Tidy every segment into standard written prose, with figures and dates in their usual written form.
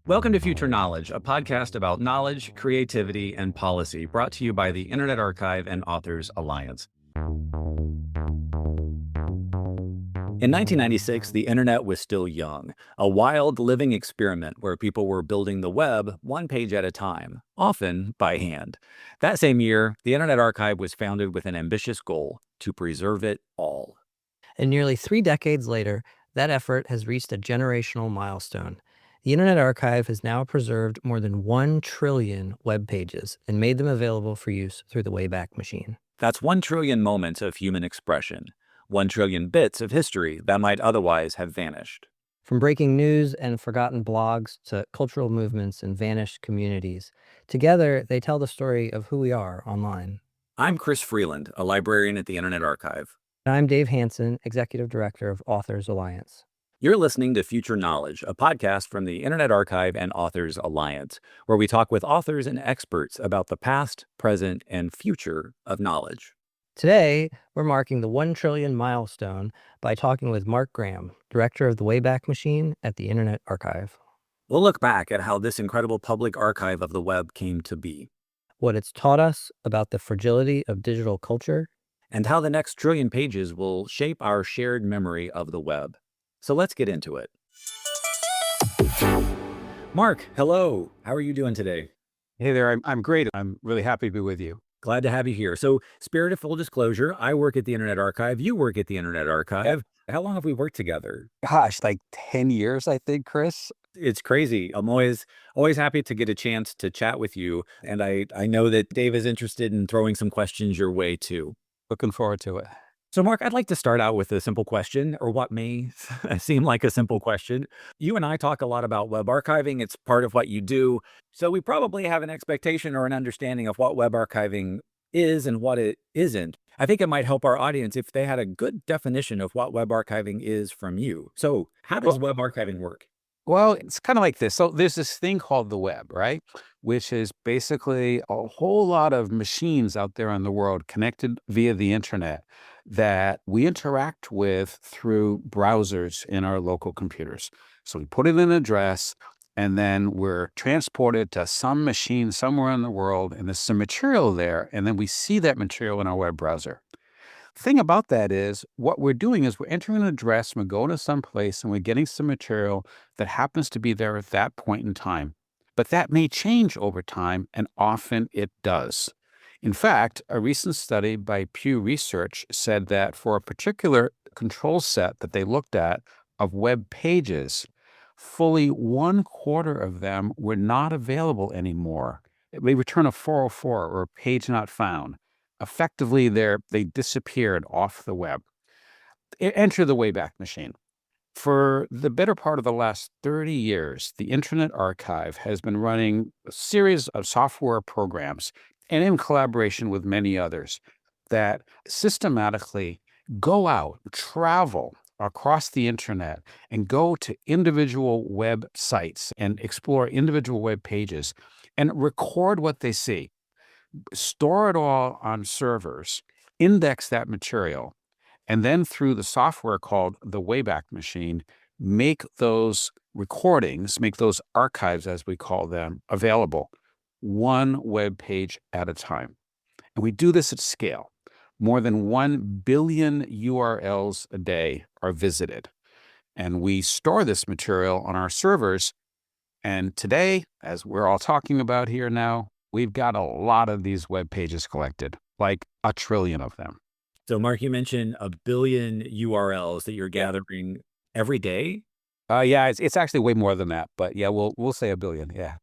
Welcome to Future Knowledge, a podcast about knowledge, creativity, and policy, brought to you by the Internet Archive and Authors Alliance. In 1996, the internet was still young, a wild living experiment where people were building the web one page at a time, often by hand. That same year, the Internet Archive was founded with an ambitious goal: to preserve it all. And nearly 3 decades later, that effort has reached a generational milestone. The Internet Archive has now preserved more than 1 trillion web pages and made them available for use through the Wayback Machine. That's 1 trillion moments of human expression, 1 trillion bits of history that might otherwise have vanished. From breaking news and forgotten blogs to cultural movements and vanished communities, together they tell the story of who we are online. I'm Chris Freeland, a librarian at the Internet Archive. I'm Dave Hansen, Executive Director of Authors Alliance. You're listening to Future Knowledge, a podcast from the Internet Archive and Authors Alliance, where we talk with authors and experts about the past, present, and future of knowledge. Today, we're marking the 1 trillion milestone by talking with Mark Graham, Director of the Wayback Machine at the Internet Archive. We'll look back at how this incredible public archive of the web came to be, What it's taught us about the fragility of digital culture, and how the next trillion pages will shape our shared memory of the web. So let's get into it. Mark, hello. How are you doing today? Hey there, I'm great. I'm really happy to be with you. Glad to have you here. So, spirit of full disclosure, I work at the Internet Archive. You work at the Internet Archive. How long have we worked together? Gosh, like 10 years, I think, Chris. It's crazy. I'm always happy to get a chance to chat with you. And I know that Dave is interested in throwing some questions your way too. Looking forward to it. So, Mark, I'd like to start out with a simple question, or what may seem like a simple question. You and I talk a lot about web archiving. It's part of what you do. So we probably have an expectation or an understanding of what web archiving is and what it isn't. I think it might help our audience if they had a good definition of what web archiving is from you. So how does web archiving work? Well, it's kind of like this. So there's this thing called the web, right? Which is basically a whole lot of machines out there in the world connected via the internet that we interact with through browsers in our local computers. So we put in an address, and then we're transported to some machine somewhere in the world, and there's some material there, and then we see that material in our web browser. The thing about that is what we're doing is we're entering an address, and we're going to some place, and we're getting some material that happens to be there at that point in time. But that may change over time, and often it does. In fact, a recent study by Pew Research said that for a particular control set that they looked at of web pages, fully 1/4 of them were not available anymore. They return a 404 or a page not found. Effectively, they disappeared off the web. Enter the Wayback Machine. For the better part of the last 30 years, the Internet Archive has been running a series of software programs, and in collaboration with many others, that systematically go out, travel across the internet, and go to individual websites and explore individual web pages and record what they see, store it all on servers, index that material, and then through the software called the Wayback Machine, make those recordings, make those archives, as we call them, available, one web page at a time. And we do this at scale. More than 1 billion URLs a day are visited. And we store this material on our servers. And today, as we're all talking about here now, we've got a lot of these web pages collected, like 1 trillion of them. So, Mark, you mentioned 1 billion URLs that you're gathering every day. Yeah, it's actually way more than that, but yeah, we'll say 1 billion. Yeah.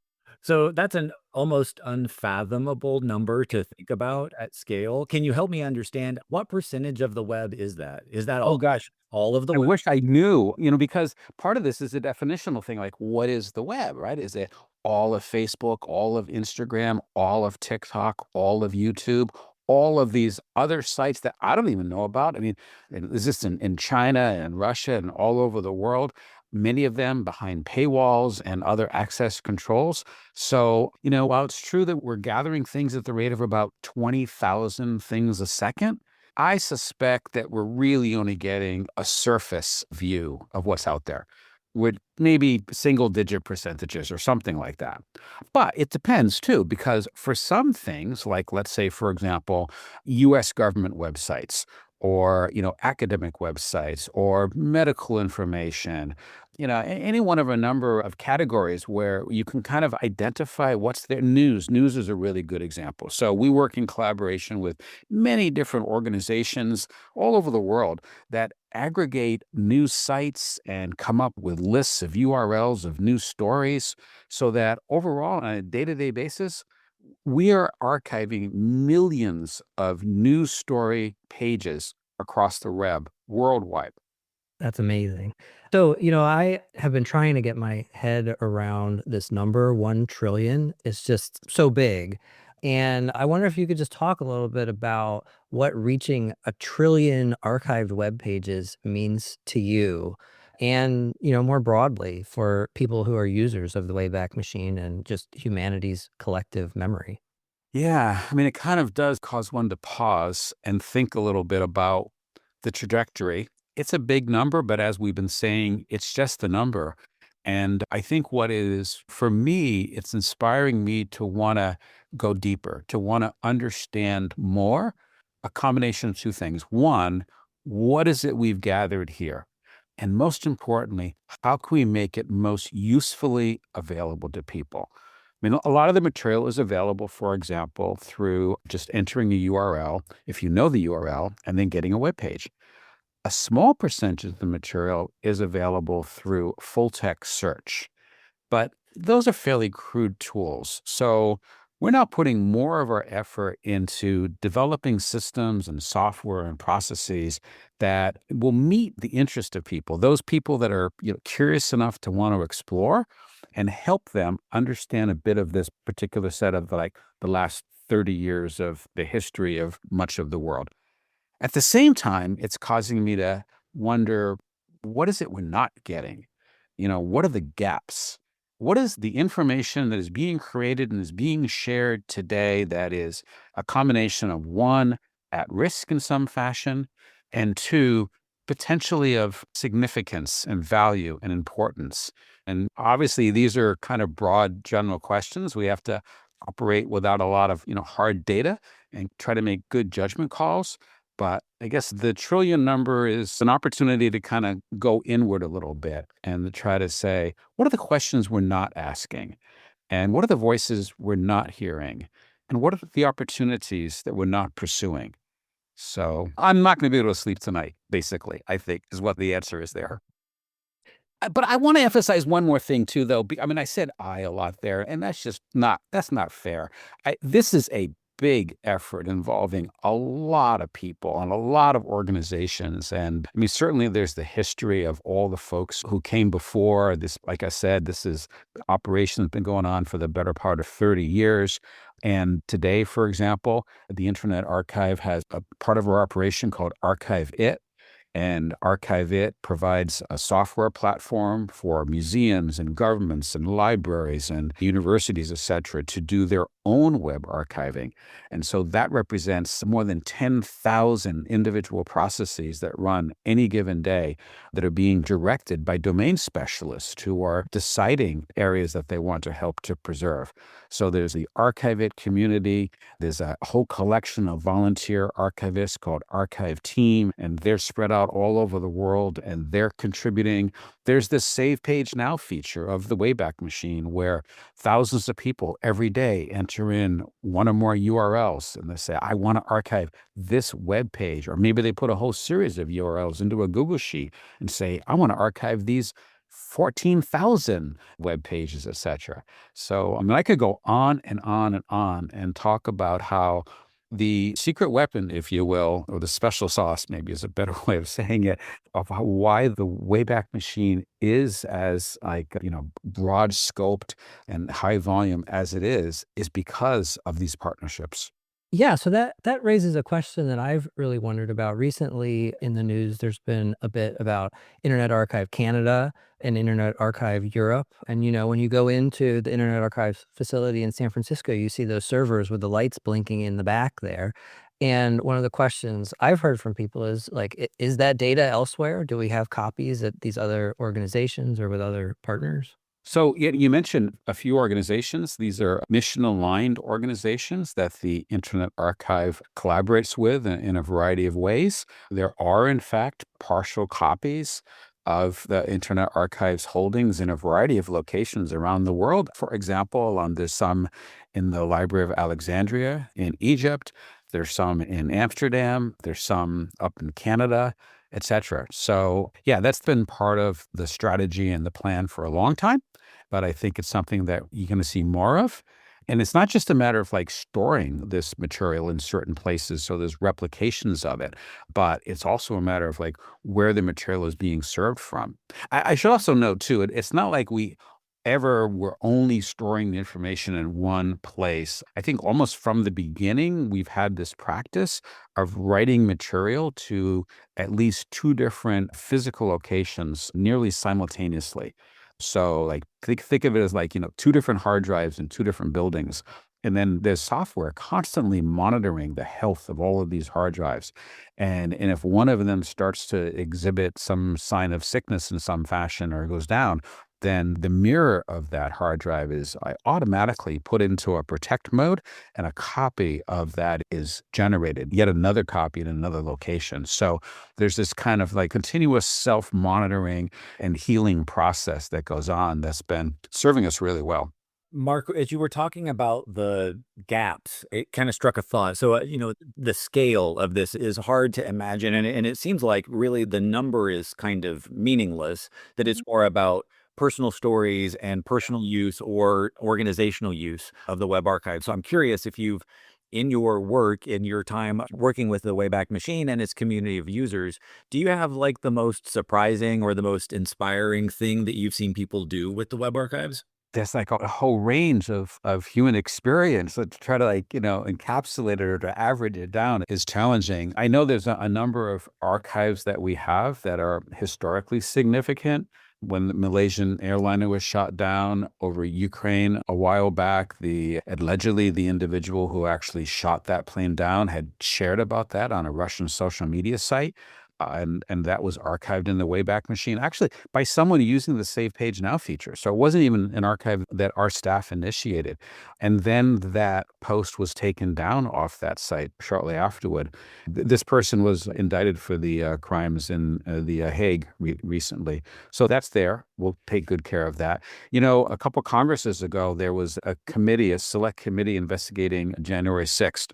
So that's an almost unfathomable number to think about at scale. Can you help me understand what percentage of the web is that? Is that Oh gosh, all of the I web? wish I knew, because part of this is a definitional thing. Like, what is the web, right? Is it all of Facebook, all of Instagram, all of TikTok, all of YouTube, all of these other sites that I don't even know about? I mean, is this in China and Russia and all over the world? Many of them behind paywalls and other access controls. So, while it's true that we're gathering things at the rate of about 20,000 things a second, I suspect that we're really only getting a surface view of what's out there. with maybe single digit percentages or something like that. But it depends too, because for some things, like let's say, for example, US government websites or, academic websites or medical information, any one of a number of categories where you can kind of identify what's their news. News is a really good example. So we work in collaboration with many different organizations all over the world that aggregate news sites and come up with lists of URLs of news stories so that overall, on a day to day basis, we are archiving millions of news story pages across the web worldwide. That's amazing. So, I have been trying to get my head around this number, 1 trillion. It's just so big. And I wonder if you could just talk a little bit about what reaching a trillion archived web pages means to you and, more broadly for people who are users of the Wayback Machine and just humanity's collective memory. Yeah, I mean, it kind of does cause one to pause and think a little bit about the trajectory. It's a big number, but as we've been saying, it's just a number. And I think what is, for me, it's inspiring me to want to go deeper, to want to understand more. A combination of two things. One, what is it we've gathered here? And most importantly, how can we make it most usefully available to people? I mean, a lot of the material is available, for example, through just entering a URL, if you know the URL, and then getting a web page. A small percentage of the material is available through full text search, but those are fairly crude tools. So we're now putting more of our effort into developing systems and software and processes that will meet the interest of people, those people that are curious enough to want to explore and help them understand a bit of this particular set of like the last 30 years of the history of much of the world. At the same time, it's causing me to wonder, what is it we're not getting? What are the gaps? What is the information that is being created and is being shared today that is a combination of one, at risk in some fashion, and two, potentially of significance and value and importance? And obviously, these are kind of broad general questions. We have to operate without a lot of, hard data and try to make good judgment calls. But I guess the trillion number is an opportunity to kind of go inward a little bit and to try to say, what are the questions we're not asking? And what are the voices we're not hearing? And what are the opportunities that we're not pursuing? So I'm not going to be able to sleep tonight, basically, I think is what the answer is there. But I want to emphasize one more thing too, though. I mean, I said "I" a lot there, and that's not fair. This is a big effort involving a lot of people and a lot of organizations. And I mean, certainly there's the history of all the folks who came before this. Like I said, this is operation that's been going on for the better part of 30 years. And today, for example, the Internet Archive has a part of our operation called Archive It. And Archive It provides a software platform for museums and governments and libraries and universities, et cetera, to do their own web archiving. And so that represents more than 10,000 individual processes that run any given day that are being directed by domain specialists who are deciding areas that they want to help to preserve. So there's the Archive It community. There's a whole collection of volunteer archivists called Archive Team, and they're spread out all over the world and they're contributing. There's this Save Page Now feature of the Wayback Machine where thousands of people every day enter in one or more URLs and they say, I want to archive this web page. Or maybe they put a whole series of URLs into a Google Sheet and say, I want to archive these 14,000 web pages, et cetera. So, I mean, I could go on and on and on and talk about how the secret weapon, if you will, or the special sauce, maybe is a better way of saying it, of why the Wayback Machine is as like, broad scoped and high volume as it is because of these partnerships. Yeah, so that raises a question that I've really wondered about. Recently in the news, there's been a bit about Internet Archive Canada and Internet Archive Europe. And when you go into the Internet Archive facility in San Francisco, you see those servers with the lights blinking in the back there. And one of the questions I've heard from people is like, is that data elsewhere? Do we have copies at these other organizations or with other partners? So you mentioned a few organizations. These are mission-aligned organizations that the Internet Archive collaborates with in a variety of ways. There are, in fact, partial copies of the Internet Archive's holdings in a variety of locations around the world. For example, there's some in the Library of Alexandria in Egypt. There's some in Amsterdam. There's some up in Canada, etc. So, yeah, that's been part of the strategy and the plan for a long time, but I think it's something that you're going to see more of. And it's not just a matter of like storing this material in certain places so there's replications of it, but it's also a matter of like where the material is being served from. I should also note too, it's not like we ever were only storing the information in one place. I think almost from the beginning, we've had this practice of writing material to at least two different physical locations nearly simultaneously. So like think of it as like, two different hard drives in two different buildings. And then there's software constantly monitoring the health of all of these hard drives. And if one of them starts to exhibit some sign of sickness in some fashion or goes down, then the mirror of that hard drive is automatically put into a protect mode, and a copy of that is generated, yet another copy in another location. So there's this kind of like continuous self-monitoring and healing process that goes on that's been serving us really well. Mark, as you were talking about the gaps, it kind of struck a thought. So, the scale of this is hard to imagine. And it seems like really the number is kind of meaningless, that it's more about personal stories and personal use or organizational use of the web archive. So I'm curious if you've, in your work, in your time working with the Wayback Machine and its community of users, do you have like the most surprising or the most inspiring thing that you've seen people do with the web archives? There's like a whole range of human experience. So to try to like, encapsulate it or to average it down is challenging. I know there's a number of archives that we have that are historically significant. When the Malaysian airliner was shot down over Ukraine a while back, allegedly the individual who actually shot that plane down had shared about that on a Russian social media site. And that was archived in the Wayback Machine, actually by someone using the Save Page Now feature. So it wasn't even an archive that our staff initiated. And then that post was taken down off that site shortly afterward. This person was indicted for the crimes in the Hague recently. So that's there. We'll take good care of that. A couple Congresses ago, there was a committee, a select committee investigating January 6th.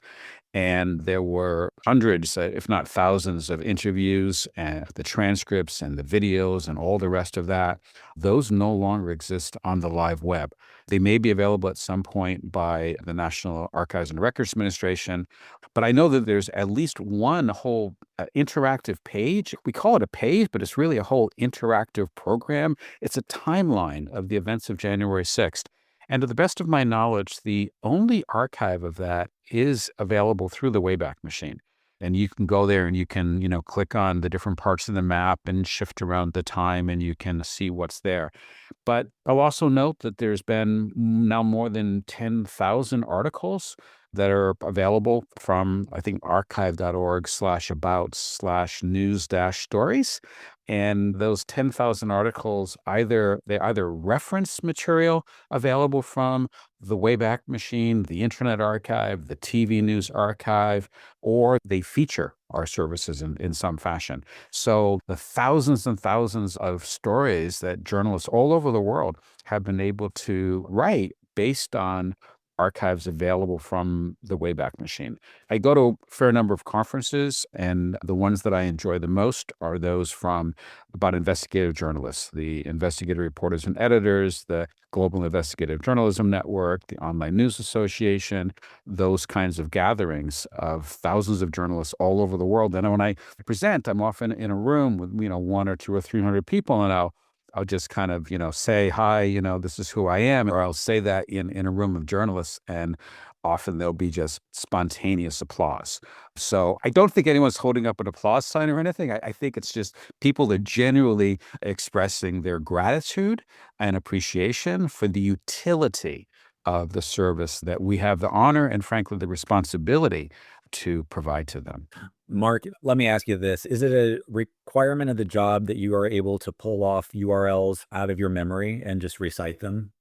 And there were hundreds, if not thousands, of interviews and the transcripts and the videos and all the rest of that. Those no longer exist on the live web. They may be available at some point by the National Archives and Records Administration, but I know that there's at least one whole interactive page. We call it a page, but it's really a whole interactive program. It's a timeline of the events of January 6th. And to the best of my knowledge, the only archive of that is available through the Wayback Machine. And you can go there and you can, click on the different parts of the map and shift around the time and you can see what's there. But I'll also note that there's been now more than 10,000 articles that are available from, I think, archive.org/about/news-stories. And those 10,000 articles, they either reference material available from the Wayback Machine, the Internet Archive, the TV News Archive, or they feature our services in some fashion. So the thousands and thousands of stories that journalists all over the world have been able to write based on archives available from the Wayback Machine. I go to a fair number of conferences, and the ones that I enjoy the most are those about investigative journalists, the investigative reporters and editors, the Global Investigative Journalism Network, the Online News Association, those kinds of gatherings of thousands of journalists all over the world. And when I present, I'm often in a room with, one or two or 300 people, and I'll just kind of, say, hi, this is who I am. Or I'll say that in a room of journalists, and often there'll be just spontaneous applause. So I don't think anyone's holding up an applause sign or anything. I think it's just people are genuinely expressing their gratitude and appreciation for the utility of the service that we have the honor and frankly the responsibility to provide to them. Mark, let me ask you this. Is it a requirement of the job that you are able to pull off URLs out of your memory and just recite them?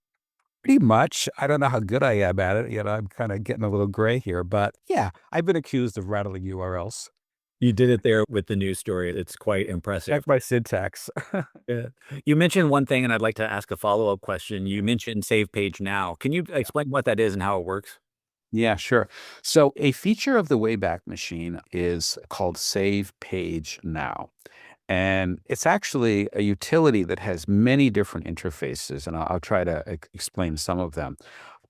Pretty much. I don't know how good I am at it. I'm kind of getting a little gray here, but yeah, I've been accused of rattling URLs. You did it there with the news story. It's quite impressive. Check my syntax. Yeah. You mentioned one thing, and I'd like to ask a follow-up question. You mentioned Save Page Now. Can you explain what that is and how it works? Yeah, sure. So a feature of the Wayback Machine is called Save Page Now. And it's actually a utility that has many different interfaces, and I'll try to explain some of them.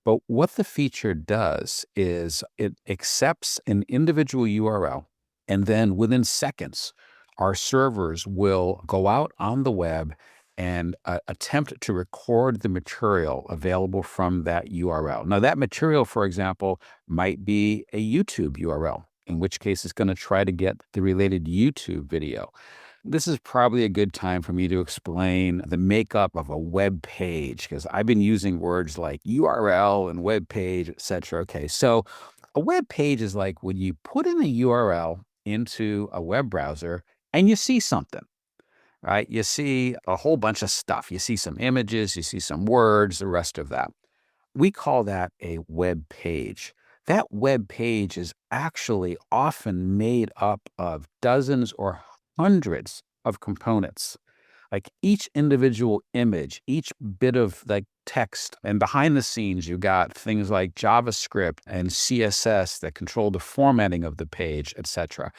But what the feature does is it accepts an individual URL, and then within seconds, our servers will go out on the web and attempt to record the material available from that URL. Now, that material, for example, might be a YouTube URL, in which case it's going to try to get the related YouTube video. This is probably a good time for me to explain the makeup of a web page, because I've been using words like URL and web page, etc. Okay, so a web page is like when you put in a URL into a web browser and you see something, right? You see a whole bunch of stuff. You see some images, you see some words, the rest of that. We call that a web page. That web page is actually often made up of dozens or hundreds of components. Like each individual image, each bit of like text, and behind the scenes, you got things like JavaScript and CSS that control the formatting of the page, etc.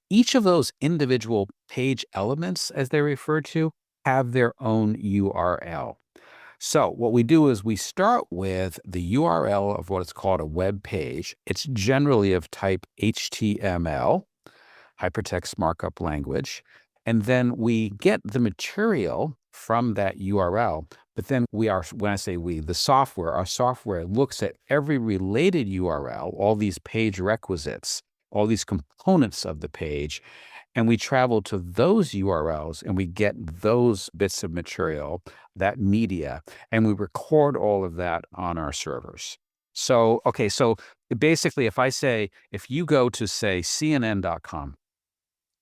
Each of those individual page elements, as they're referred to, have their own URL. So what we do is we start with the URL of what is called a web page. It's generally of type HTML, hypertext markup language. And then we get the material from that URL. But then when I say we, our software looks at every related URL, all these page requisites, all these components of the page, and we travel to those URLs and we get those bits of material, that media, and we record all of that on our servers. So, okay, so basically, if you go to, say, CNN.com,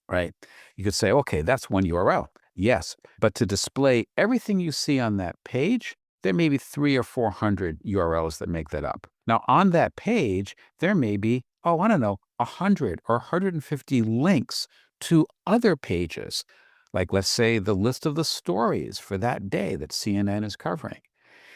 right, you could say, okay, that's one URL. Yes, but to display everything you see on that page, there may be 300 or 400 URLs that make that up. Now, on that page, there may be, I don't know, 100 or 150 links to other pages, like let's say the list of the stories for that day that CNN is covering.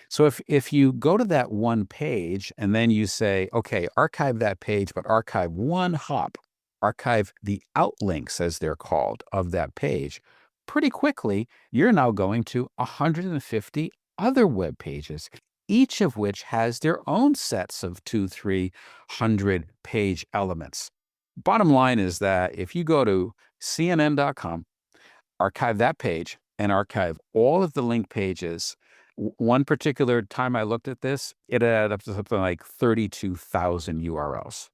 So if you go to that one page and then you say, okay, archive that page, but archive one hop, archive the outlinks, as they're called, of that page, pretty quickly, you're now going to 150 other web pages, each of which has their own sets of 200-300 page elements. Bottom line is that if you go to CNN.com, archive that page, and archive all of the link pages, one particular time I looked at this, it added up to something like 32,000 URLs.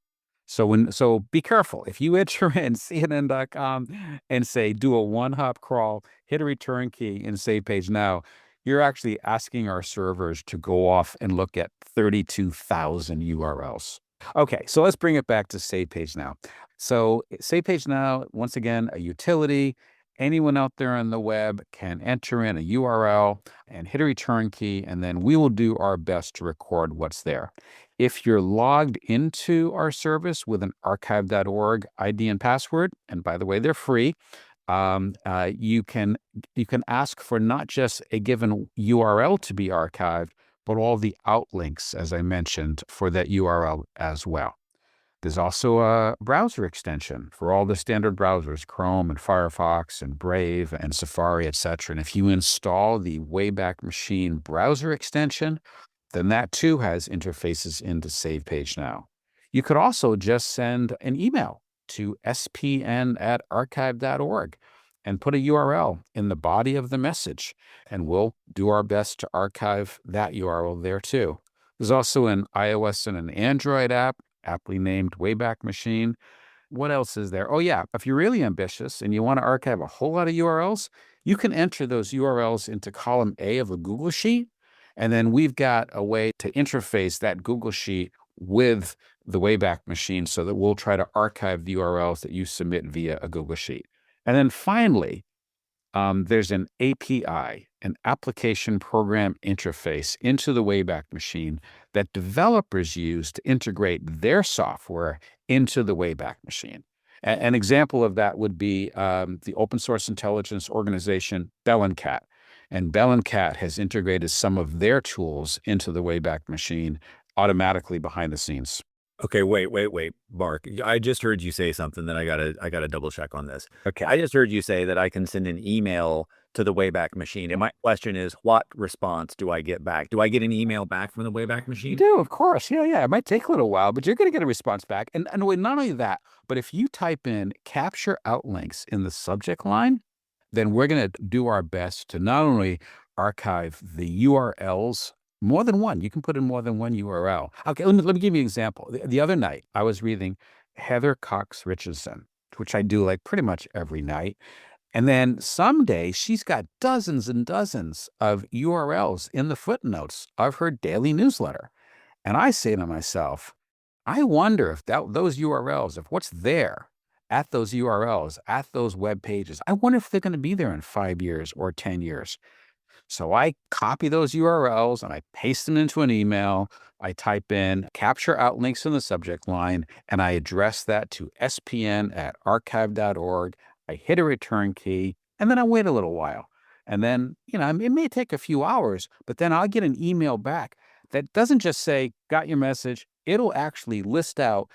So be careful. If you enter in CNN.com and say, do a one-hop crawl, hit a return key and save page now, you're actually asking our servers to go off and look at 32,000 URLs. Okay, so let's bring it back to Save Page Now. So Save Page Now, once again, a utility. Anyone out there on the web can enter in a URL and hit a return key, and then we will do our best to record what's there. If you're logged into our service with an archive.org ID and password, and by the way, they're free, you can ask for not just a given URL to be archived, but all the outlinks, as I mentioned, for that URL as well. There's also a browser extension for all the standard browsers, Chrome and Firefox and Brave and Safari, etc. And if you install the Wayback Machine browser extension, then that too has interfaces into Save Page Now. You could also just send an email to spn@archive.org and put a URL in the body of the message, and we'll do our best to archive that URL there too. There's also an iOS and an Android app, aptly named Wayback Machine. What else is there? Oh yeah, if you're really ambitious and you want to archive a whole lot of URLs, you can enter those URLs into column A of a Google Sheet, and then we've got a way to interface that Google Sheet with the Wayback Machine so that we'll try to archive the URLs that you submit via a Google Sheet. And then finally, there's an API, an application program interface into the Wayback Machine that developers use to integrate their software into the Wayback Machine. An example of that would be the open source intelligence organization Bellingcat. And Bellingcat has integrated some of their tools into the Wayback Machine automatically behind the scenes. Okay, wait, Mark. I just heard you say something that I gotta double check on this. Okay. I just heard you say that I can send an email to the Wayback Machine, and my question is, what response do I get back? Do I get an email back from the Wayback You Machine? do, of course. Yeah. It might take a little while, but you're going to get a response back. And wait, not only that, but if you type in capture outlinks in the subject line, then we're going to do our best to not only archive the URLs, more than one. You can put in more than one URL. Okay, let me give you an example. The other night, I was reading Heather Cox Richardson, which I do like pretty much every night. And then someday she's got dozens and dozens of URLs in the footnotes of her daily newsletter. And I say to myself, I wonder if those URLs, if what's there at those URLs, at those web pages, I wonder if they're going to be there in 5 years or 10 years. So I copy those URLs and I paste them into an email. I type in capture outlinks in the subject line and I address that to spn@archive.org. I hit a return key and then I wait a little while. And then, it may take a few hours, but then I'll get an email back that doesn't just say, got your message. It'll actually list out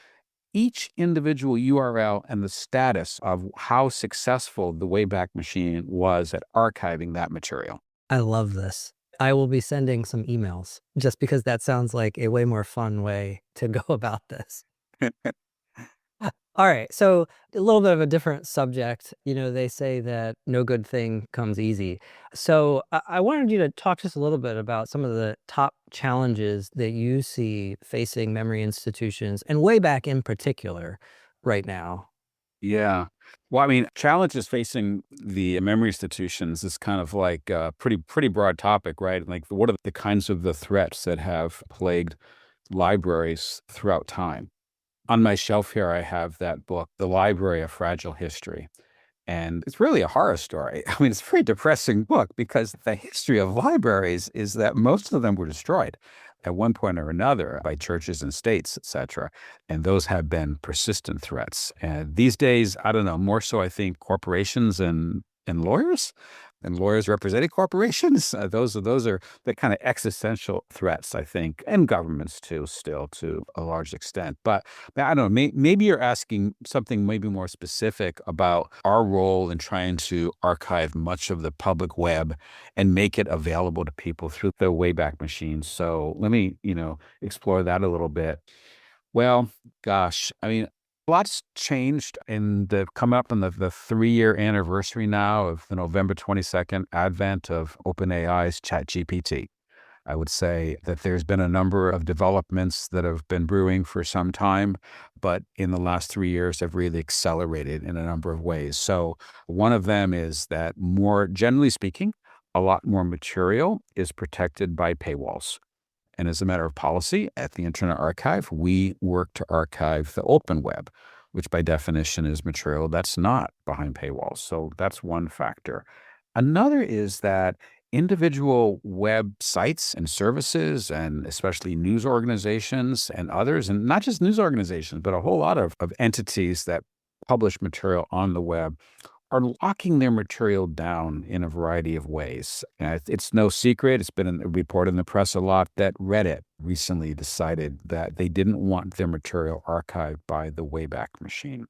each individual URL and the status of how successful the Wayback Machine was at archiving that material. I love this. I will be sending some emails just because that sounds like a way more fun way to go about this. All right. So a little bit of a different subject. They say that no good thing comes easy. So I wanted you to talk just a little bit about some of the top challenges that you see facing memory institutions and Wayback in particular right now. Yeah. Well, I mean, challenges facing the memory institutions is kind of like a pretty broad topic, right? Like, what are the kinds of the threats that have plagued libraries throughout time? On my shelf here, I have that book, The Library of Fragile History. And it's really a horror story. I mean, it's a very depressing book because the history of libraries is that most of them were destroyed at one point or another by churches and states, et cetera. And those have been persistent threats. And these days, I don't know, more so I think corporations and lawyers representing corporations. Those are the kind of existential threats, I think, and governments too, still to a large extent. But I don't know, maybe you're asking something maybe more specific about our role in trying to archive much of the public web and make it available to people through the Wayback Machine. So let me, explore that a little bit. Well, gosh, I mean, lots changed in the come up on the 3-year anniversary now of the November 22nd advent of OpenAI's ChatGPT. I would say that there's been a number of developments that have been brewing for some time, but in the last 3 years have really accelerated in a number of ways. So one of them is that, more generally speaking, a lot more material is protected by paywalls. And as a matter of policy, at the Internet Archive, we work to archive the open web, which by definition is material that's not behind paywalls. So that's one factor. Another is that individual websites and services, and especially news organizations and others, and not just news organizations, but a whole lot of entities that publish material on the web, are locking their material down in a variety of ways. It's no secret, it's been reported in the press a lot, that Reddit recently decided that they didn't want their material archived by the Wayback Machine.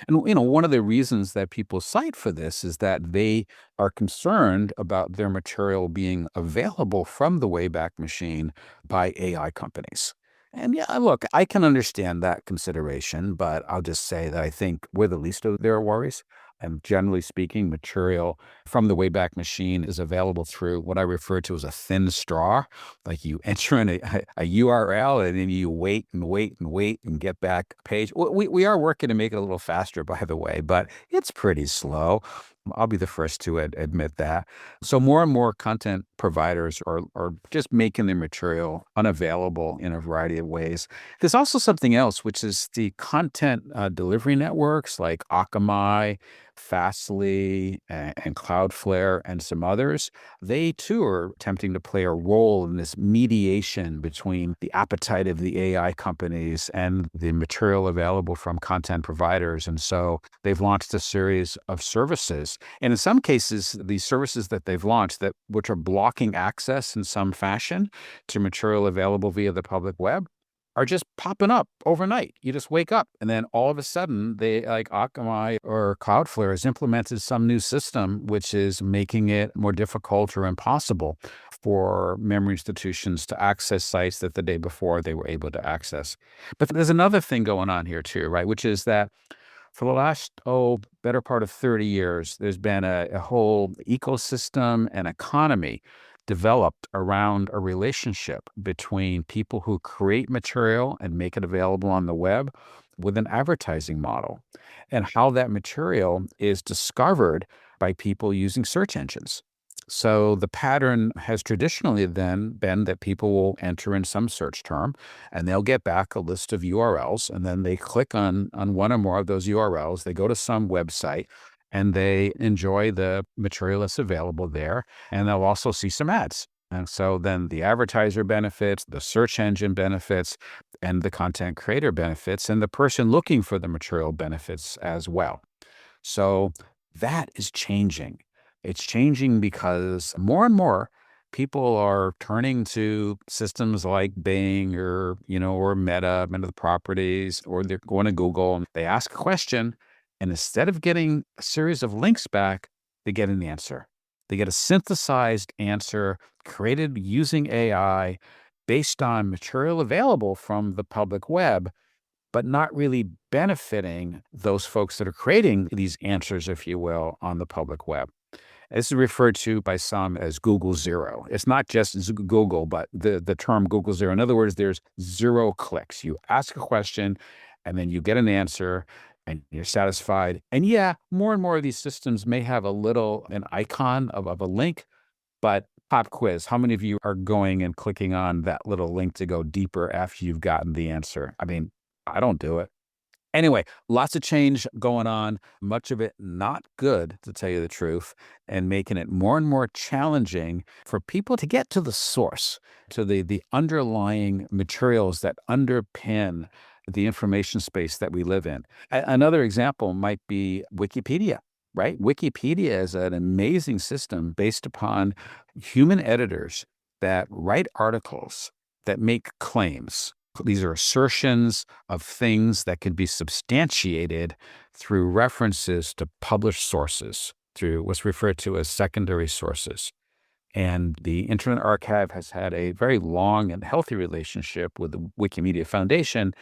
And, one of the reasons that people cite for this is that they are concerned about their material being available from the Wayback Machine by AI companies. And yeah, look, I can understand that consideration, but I'll just say that I think we're the least of their worries. And generally speaking, material from the Wayback Machine is available through what I refer to as a thin straw. Like, you enter in a URL and then you wait and wait and wait and get back a page. We are working to make it a little faster, by the way, but it's pretty slow. I'll be the first to admit that. So more and more content providers are just making their material unavailable in a variety of ways. There's also something else, which is the content delivery networks like Akamai, Fastly, and Cloudflare, and some others. They too are attempting to play a role in this mediation between the appetite of the AI companies and the material available from content providers. And so they've launched a series of services. And in some cases, these services that they've launched which are blocking access in some fashion to material available via the public web are just popping up overnight. You just wake up and then all of a sudden they like Akamai or Cloudflare has implemented some new system which is making it more difficult or impossible for memory institutions to access sites that the day before they were able to access. But there's another thing going on here too, right? Which is that for the last, better part of 30 years, there's been a whole ecosystem and economy developed around a relationship between people who create material and make it available on the web with an advertising model, and how that material is discovered by people using search engines. So the pattern has traditionally then been that people will enter in some search term and they'll get back a list of URLs, and then they click on one or more of those URLs. They go to some website and they enjoy the material that's available there, and they'll also see some ads. And so then the advertiser benefits, the search engine benefits, and the content creator benefits, and the person looking for the material benefits as well. So that is changing. It's changing because more and more people are turning to systems like Bing or Meta the properties, or they're going to Google and they ask a question. And instead of getting a series of links back, they get an answer. They get a synthesized answer created using AI based on material available from the public web, but not really benefiting those folks that are creating these answers, if you will, on the public web. This is referred to by some as Google Zero. It's not just Google, but the term Google Zero. In other words, there's zero clicks. You ask a question and then you get an answer and you're satisfied. And yeah, more and more of these systems may have an icon of a link, but pop quiz, how many of you are going and clicking on that little link to go deeper after you've gotten the answer? I mean, I don't do it. Anyway, lots of change going on, much of it not good, to tell you the truth, and making it more and more challenging for people to get to the source, to the underlying materials that underpin the information space that we live in. Another example might be Wikipedia, right? Wikipedia is an amazing system based upon human editors that write articles that make claims. These are assertions of things that can be substantiated through references to published sources, through what's referred to as secondary sources. And the Internet Archive has had a very long and healthy relationship with the Wikimedia Foundation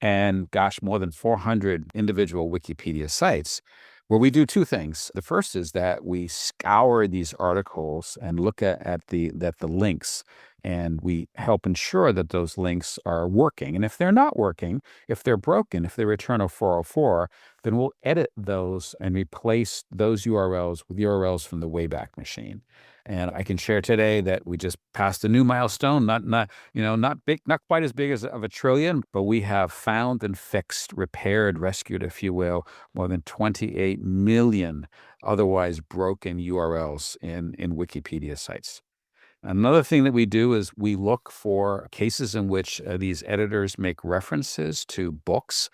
and, gosh, more than 400 individual Wikipedia sites, where we do two things. The first is that we scour these articles and look at the links, and we help ensure that those links are working. And if they're not working, if they're broken, if they return a 404, then we'll edit those and replace those URLs with URLs from the Wayback Machine. And I can share today that we just passed a new milestone, not big, not quite as big as of a trillion, but we have found and fixed, repaired, rescued, if you will, more than 28 million otherwise broken URLs in Wikipedia sites. Another thing that we do is we look for cases in which these editors make references to books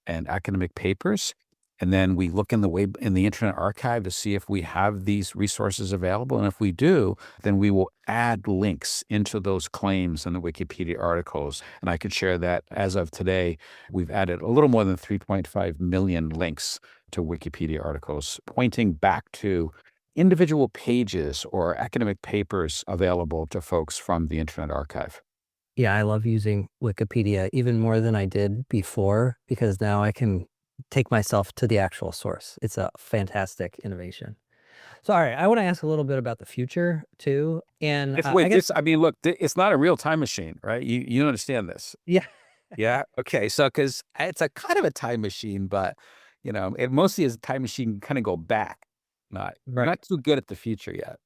and academic papers. And then we look in the Internet Archive to see if we have these resources available. And if we do, then we will add links into those claims in the Wikipedia articles. And I could share that as of today, we've added a little more than 3.5 million links to Wikipedia articles, pointing back to individual pages or academic papers available to folks from the Internet Archive. Yeah, I love using Wikipedia even more than I did before, because now I can take myself to the actual source. It's a fantastic innovation. So, all right, I want to ask a little bit about the future too. And I guess, Look, it's not a real time machine, right? You understand this. yeah, Yeah. Okay. So, because it's a kind of a time machine, but it mostly is a time machine kind of go back. We're Right. not too good at the future yet.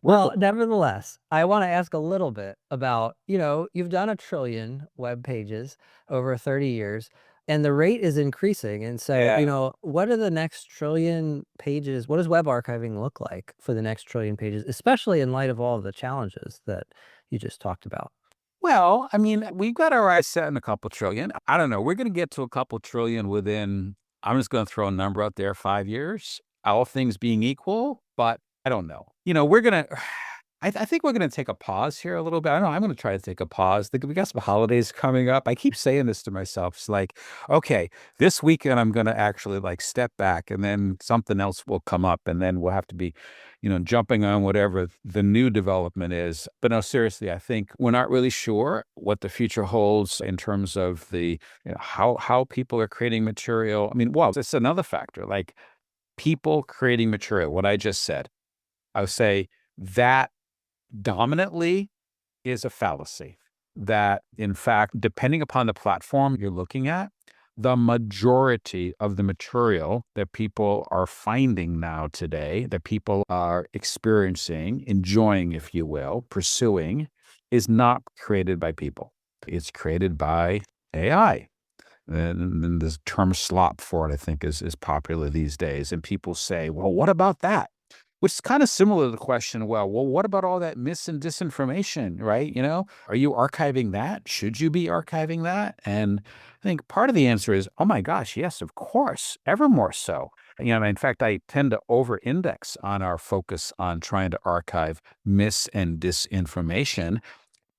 Well, nevertheless, I wanna ask a little bit about, you've done 1 trillion web pages over 30 years, and the rate is increasing, and so, Yeah. what are the next trillion pages what does web archiving look like for the next trillion pages, especially in light of all of the challenges that you just talked about? Well, I mean, we've got our eyes set on a couple trillion. I don't know. We're going to get to a couple trillion within, I'm just going to throw a number out there, 5 years, all things being equal, but I don't know. We're going to, I think we're going to take a pause here a little bit. I don't know. I'm going to try to take a pause. We got some holidays coming up. I keep saying this to myself. It's like, okay, this weekend I'm going to actually like step back and then something else will come up and then we'll have to be, jumping on whatever the new development is. But no, seriously, I think we're not really sure what the future holds in terms of how people are creating material. I mean, well, it's another factor, like people creating material. What I just said, I would say that dominantly is a fallacy. That, in fact, depending upon the platform you're looking at, the majority of the material that people are finding now today, that people are experiencing, enjoying, if you will, pursuing, is not created by people. It's created by AI. And this term slop for it, I think, is popular these days. And people say, well, what about that? Which is kind of similar to the question, well, what about all that mis and disinformation, right? Are you archiving that? Should you be archiving that? And I think part of the answer is, oh my gosh, yes, of course, ever more so. In fact, I tend to over-index on our focus on trying to archive mis and disinformation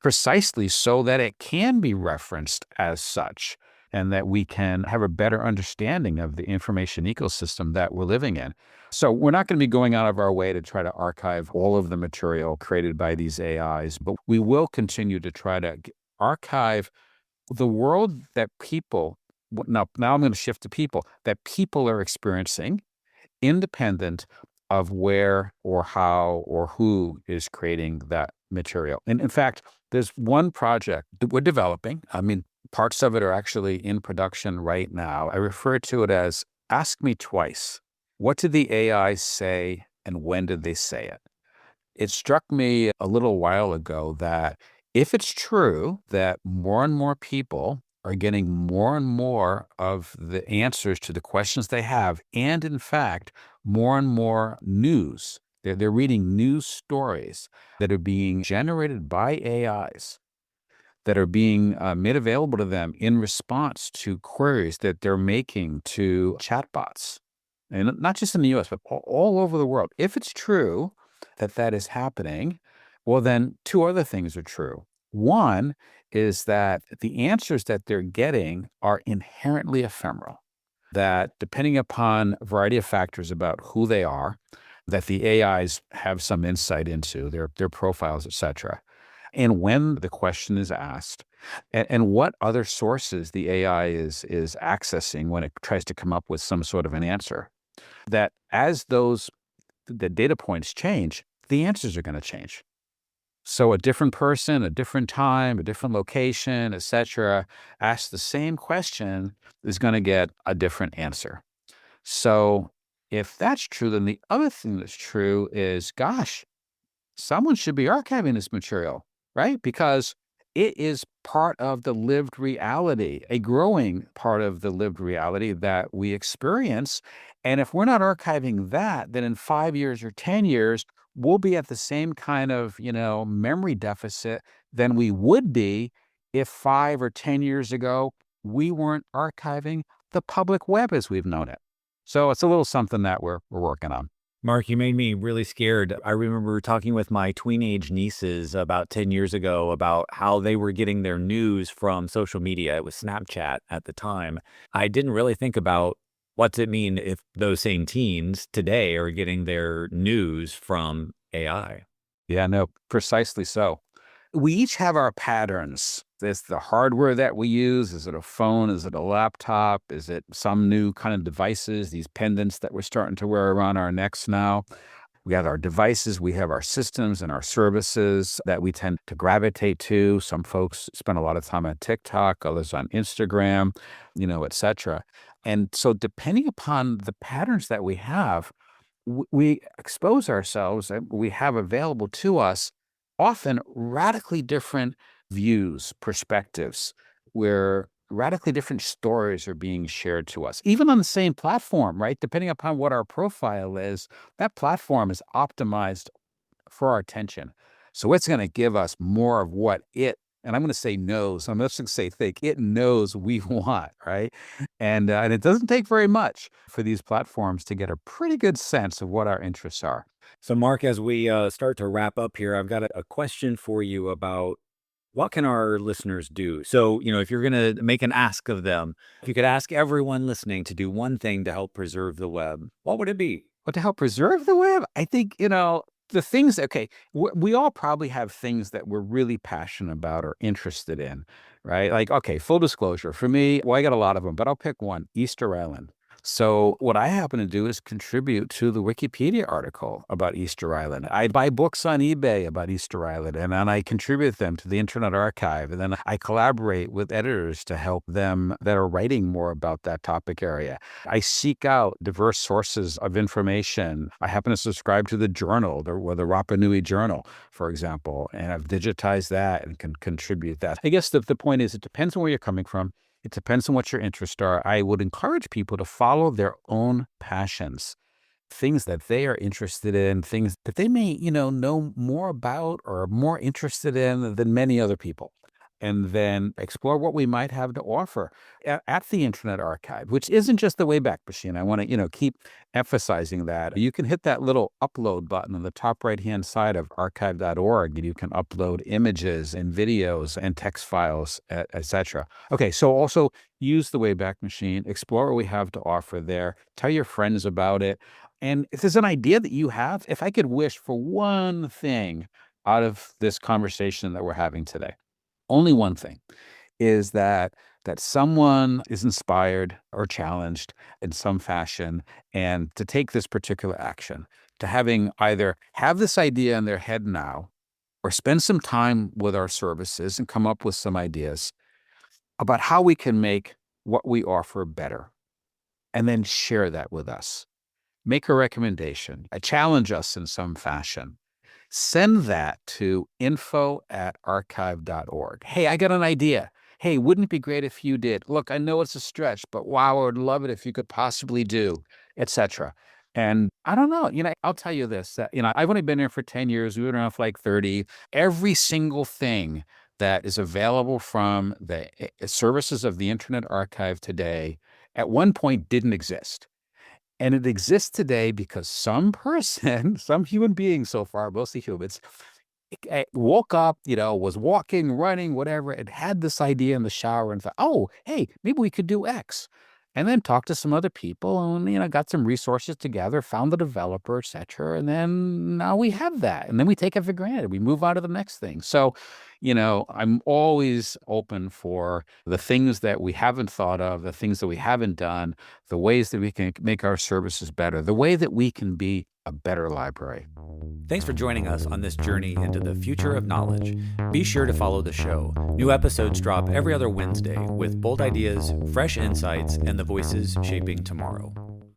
precisely so that it can be referenced as such and that we can have a better understanding of the information ecosystem that we're living in. So we're not going to be going out of our way to try to archive all of the material created by these AIs, but we will continue to try to archive the world that people, now I'm going to shift to people, that people are experiencing independent of where or how or who is creating that material. And in fact, there's one project that we're developing. I mean, parts of it are actually in production right now. I refer to it as Ask Me Twice. What did the AI say and when did they say it? It struck me a little while ago that if it's true that more and more people are getting more and more of the answers to the questions they have, and in fact, more and more news, they're reading news stories that are being generated by AIs, that are being made available to them in response to queries that they're making to chatbots. And not just in the US, but all over the world. If it's true that that is happening, well, then two other things are true. One is that the answers that they're getting are inherently ephemeral, that depending upon a variety of factors about who they are, that the AIs have some insight into their profiles, et cetera, and when the question is asked, and what other sources the AI is accessing when it tries to come up with some sort of an answer, that as the data points change, the answers are going to change. So a different person, a different time, a different location, et cetera, ask the same question is going to get a different answer. So if that's true, then the other thing that's true is, gosh, someone should be archiving this material, right? Because it is part of the lived reality, a growing part of the lived reality that we experience. And if we're not archiving that, then in 5 years or 10 years, we'll be at the same kind of, memory deficit than we would be if 5 or 10 years ago, we weren't archiving the public web as we've known it. So it's a little something that we're working on. Mark, you made me really scared. I remember talking with my tweenage nieces about 10 years ago about how they were getting their news from social media. It was Snapchat at the time. I didn't really think about what's it mean if those same teens today are getting their news from AI. Yeah, no, precisely so. We each have our patterns. There's the hardware that we use. Is it a phone? Is it a laptop? Is it some new kind of devices, these pendants that we're starting to wear around our necks now? We have our devices, we have our systems and our services that we tend to gravitate to. Some folks spend a lot of time on TikTok, others on Instagram, et cetera. And so depending upon the patterns that we have, we expose ourselves, we have available to us often radically different views, perspectives, where radically different stories are being shared to us, even on the same platform, right? Depending upon what our profile is, that platform is optimized for our attention. So it's going to give us more of what and I'm going to say knows, I'm just going to say think, it knows we want, right? And it doesn't take very much for these platforms to get a pretty good sense of what our interests are. So, Mark, as we start to wrap up here, I've got a question for you about what can our listeners do? So, if you're going to make an ask of them, if you could ask everyone listening to do one thing to help preserve the web, what would it be? But to help preserve the web, I think, the things, okay, we all probably have things that we're really passionate about or interested in, right? Like, okay, full disclosure for me, well, I got a lot of them, but I'll pick one, Easter Island. So what I happen to do is contribute to the Wikipedia article about Easter Island. I buy books on eBay about Easter Island, and then I contribute them to the Internet Archive. And then I collaborate with editors to help them that are writing more about that topic area. I seek out diverse sources of information. I happen to subscribe to the journal, the Rapa Nui Journal, for example, and I've digitized that and can contribute that. I guess the point is it depends on where you're coming from. It depends on what your interests are. I would encourage people to follow their own passions, things that they are interested in, things that they may, know more about or are more interested in than many other people. And then explore what we might have to offer at the Internet Archive, which isn't just the Wayback Machine. I want to, keep emphasizing that. You can hit that little upload button on the top right-hand side of archive.org, and you can upload images and videos and text files, etc. Okay, so also use the Wayback Machine, explore what we have to offer there, tell your friends about it. And if there's an idea that you have, if I could wish for one thing out of this conversation that we're having today, only one thing is that someone is inspired or challenged in some fashion and to take this particular action, to either have this idea in their head now or spend some time with our services and come up with some ideas about how we can make what we offer better, and then share that with us. Make a recommendation, challenge us in some fashion. Send that to info@archive.org. Hey, I got an idea. Hey, wouldn't it be great if you did? Look, I know it's a stretch, but wow, I would love it if you could possibly do, etc. And I don't know, I'll tell you this, that, I've only been here for 10 years. We've been around for like 30. Every single thing that is available from the services of the Internet Archive today at one point didn't exist. And it exists today because some person, some human being so far, mostly humans, woke up, was walking, running, whatever, and had this idea in the shower and thought, oh, hey, maybe we could do X. And then talked to some other people and, got some resources together, found the developer, et cetera. And then now we have that. And then we take it for granted. We move on to the next thing. So, I'm always open for the things that we haven't thought of, the things that we haven't done, the ways that we can make our services better, the way that we can be a better library. Thanks for joining us on this journey into the future of knowledge. Be sure to follow the show. New episodes drop every other Wednesday with bold ideas, fresh insights, and the voices shaping tomorrow.